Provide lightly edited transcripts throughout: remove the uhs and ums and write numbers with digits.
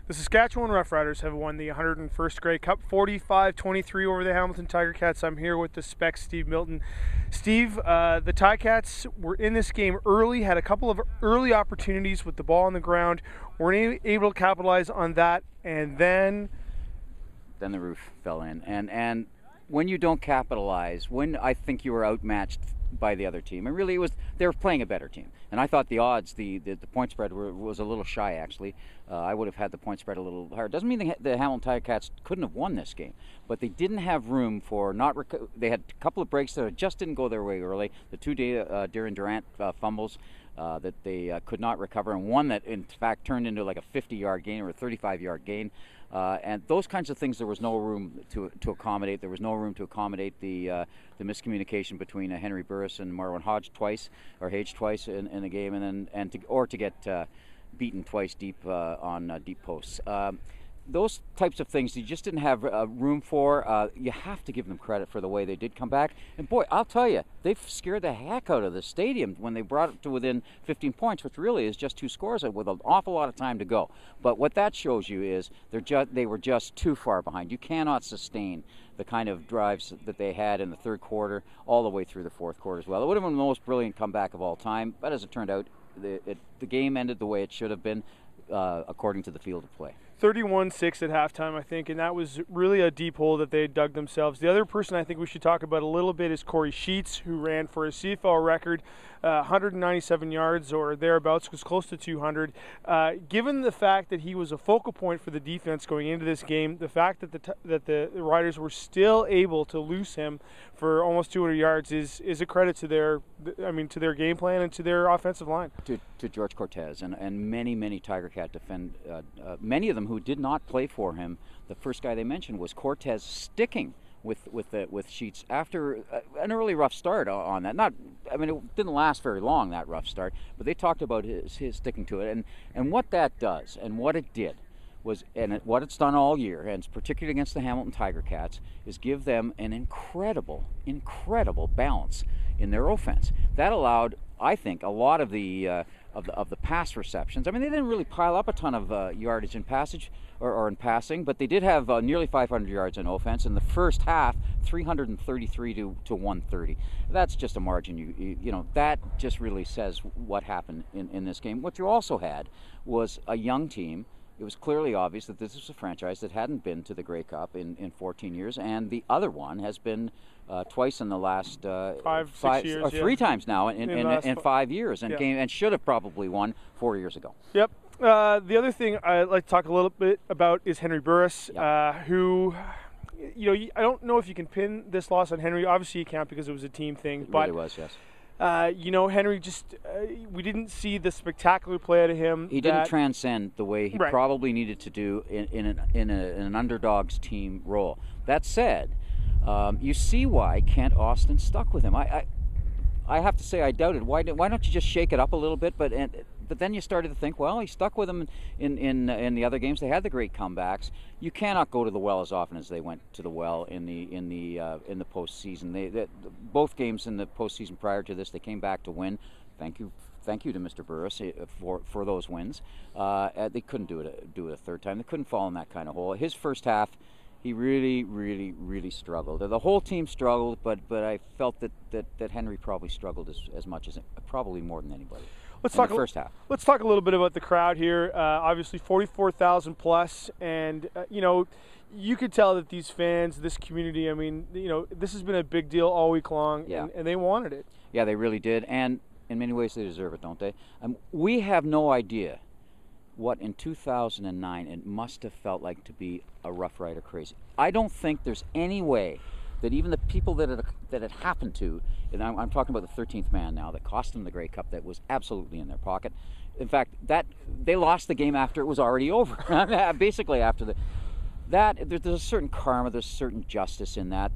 The Saskatchewan Roughriders have won the 101st Grey Cup, 45-23 over the Hamilton Tiger-Cats. I'm here with the Spec, Steve Milton. Steve, the Ticats were in this game early, had a couple of early opportunities with the ball on the ground, weren't able to capitalize on that, and then the roof fell in. And when you don't capitalize, when I think you were outmatched by the other team, and really they were playing a better team. And I thought the odds, the point spread was a little shy, actually. I would have had the point spread a little higher. Doesn't mean the Hamilton Ticats couldn't have won this game, but they didn't have room for they had a couple of breaks that just didn't go their way early. The two Darren Durant fumbles that they could not recover, and one that in fact turned into like a 50-yard gain or a 35-yard gain. And those kinds of things, there was no room to accommodate. There was no room to accommodate the miscommunication between Henry Burris and Marwan Hage twice in the game, and to get beaten twice deep on deep posts. Those types of things you just didn't have room for. You have to give them credit for the way they did come back. And boy, I'll tell you, they've scared the heck out of the stadium when they brought it to within 15 points, which really is just 2 scores with an awful lot of time to go. But what that shows you is they were just too far behind. You cannot sustain the kind of drives that they had in the third quarter all the way through the fourth quarter as well. It would have been the most brilliant comeback of all time, but as it turned out, the game ended the way it should have been, according to the field of play. 31-6 at halftime, I think, and that was really a deep hole that they had dug themselves. The other person I think we should talk about a little bit is Corey Sheets, who ran for a CFL record, 197 yards or thereabouts, was close to 200. Given the fact that he was a focal point for the defense going into this game, the fact that the Riders were still able to loose him for almost 200 yards is a credit to their game plan and to their offensive line. To George Cortez and many Tiger-Cat many of them who did not play for him. The first guy they mentioned was Cortez sticking with Sheets after an early rough start on that. It didn't last very long, that rough start, but they talked about his sticking to it, and what that does and what it did was, what it's done all year, and particularly against the Hamilton Tiger-Cats, is give them an incredible balance in their offense. That allowed, I think, a lot of the pass receptions. They didn't really pile up a ton of yardage in passage or in passing, but they did have nearly 500 yards in offense in the first half, 333 to 130. That's just a margin. You know that just really says what happened in this game. What you also had was a young team. It was clearly obvious that this was a franchise that hadn't been to the Grey Cup in 14 years, and the other one has been twice in the last 5-6 years, or 3 times now in 5 years, and should have probably won 4 years ago. Yep. The other thing I'd like to talk a little bit about is Henry Burris, who, I don't know if you can pin this loss on Henry. Obviously you can't, because it was a team thing. It really was, yes. Henry just, we didn't see the spectacular play out of him. He didn't transcend the way he probably needed to do in an underdog's team role. That said, you see why Kent Austin stuck with him. I have to say I doubted. Why don't you just shake it up a little bit? But then you started to think, well, he stuck with him in the other games. They had the great comebacks. You cannot go to the well as often as they went to the well in the postseason. Both games in the postseason prior to this, they came back to win. Thank you to Mr. Burris for those wins. They couldn't do it a third time. They couldn't fall in that kind of hole. His first half, he really struggled. The whole team struggled, but I felt that Henry probably struggled as much as probably more than anybody. Let's talk a little bit about the crowd here. Obviously 44,000 plus, and you could tell that these fans, this community, this has been a big deal all week long, and they wanted it. Yeah, they really did, and in many ways they deserve it, don't they? We have no idea what in 2009 it must have felt like to be a Rough Rider crazy. I don't think there's any way that even the people that it happened to, and I'm talking about the 13th man now, that cost them the Grey Cup, that was absolutely in their pocket. In fact, that they lost the game after it was already over. Basically after there's a certain karma, there's a certain justice in that.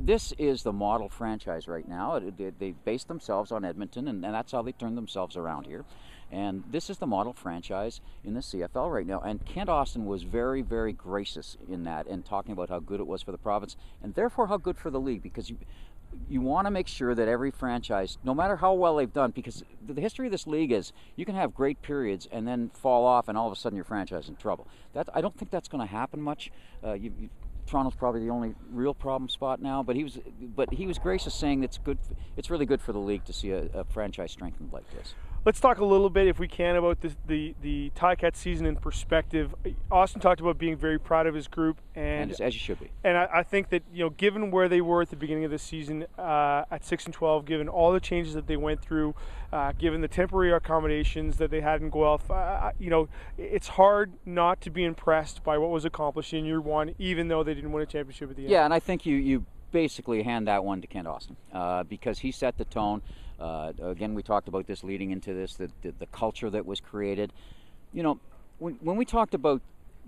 This is the model franchise right now. They based themselves on Edmonton, and that's how they turned themselves around here. And this is the model franchise in the CFL right now. And Kent Austin was very gracious in that, and talking about how good it was for the province, and therefore how good for the league, because you want to make sure that every franchise, no matter how well they've done, because the history of this league is you can have great periods and then fall off, and all of a sudden your franchise is in trouble. I don't think that's going to happen much. Toronto's probably the only real problem spot now, but he was gracious saying that it's really good for the league to see a franchise strengthened like this. Let's talk a little bit, if we can, about the Ticats season in perspective. Austin talked about being very proud of his group, and as you should be. And I think that, given where they were at the beginning of the season at 6-12, given all the changes that they went through, given the temporary accommodations that they had in Guelph, it's hard not to be impressed by what was accomplished in year one, even though they didn't win a championship at the end. Yeah, and I think you basically hand that one to Kent Austin because he set the tone. Again, we talked about this leading into this, the culture that was created. When we talked about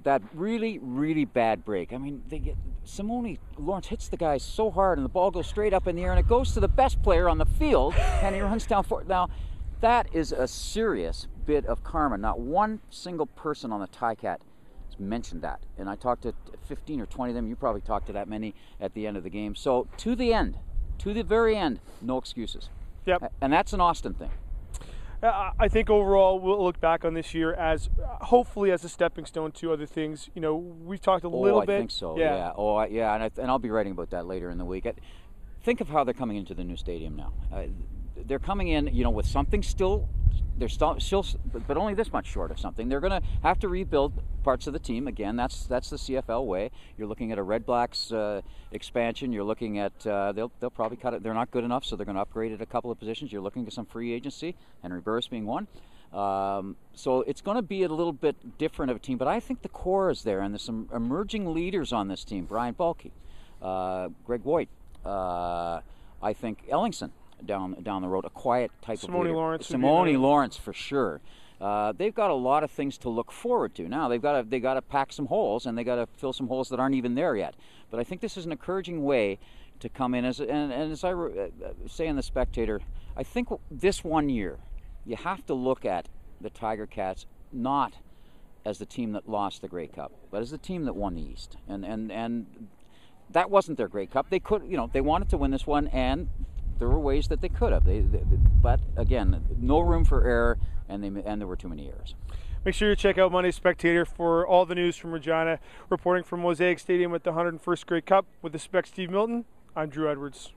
that really, really bad break, I mean, Lawrence hits the guy so hard and the ball goes straight up in the air and it goes to the best player on the field and he runs down for it. Now, that is a serious bit of karma. Not one single person on the Ticat mentioned that, and I talked to 15 or 20 of them. You probably talked to that many at the end of the game. So to the very end, no excuses. Yep. And that's an Austin thing. I think overall we'll look back on this year as hopefully as a stepping stone to other things. We've talked a little bit. I think so. Yeah. Oh, yeah. And I'll be writing about that later in the week. Think of how they're coming into the new stadium now. They're coming in, with something still. They're still, but only this much short of something. They're going to have to rebuild parts of the team. Again, that's the CFL way. You're looking at a Red Blacks expansion. You're looking at they'll probably cut it. They're not good enough, so they're going to upgrade at a couple of positions. You're looking at some free agency, Henry Burris being one. So it's going to be a little bit different of a team. But I think the core is there, and there's some emerging leaders on this team. Brian Balke, Greg Voigt, I think Ellingson. Down the road, a quiet type of leader. Simone Lawrence for sure. They've got a lot of things to look forward to. Now they got to pack some holes, and they got to fill some holes that aren't even there yet. But I think this is an encouraging way to come in as I say in the Spectator. I think this one year, you have to look at the Tiger Cats not as the team that lost the Grey Cup, but as the team that won the East. And that wasn't their Grey Cup. They could, they wanted to win this one, and there were ways that they could have. But again, no room for error, and there were too many errors. Make sure you check out Monday's Spectator for all the news from Regina. Reporting from Mosaic Stadium at the 101st Grey Cup with the Spec Steve Milton, I'm Drew Edwards.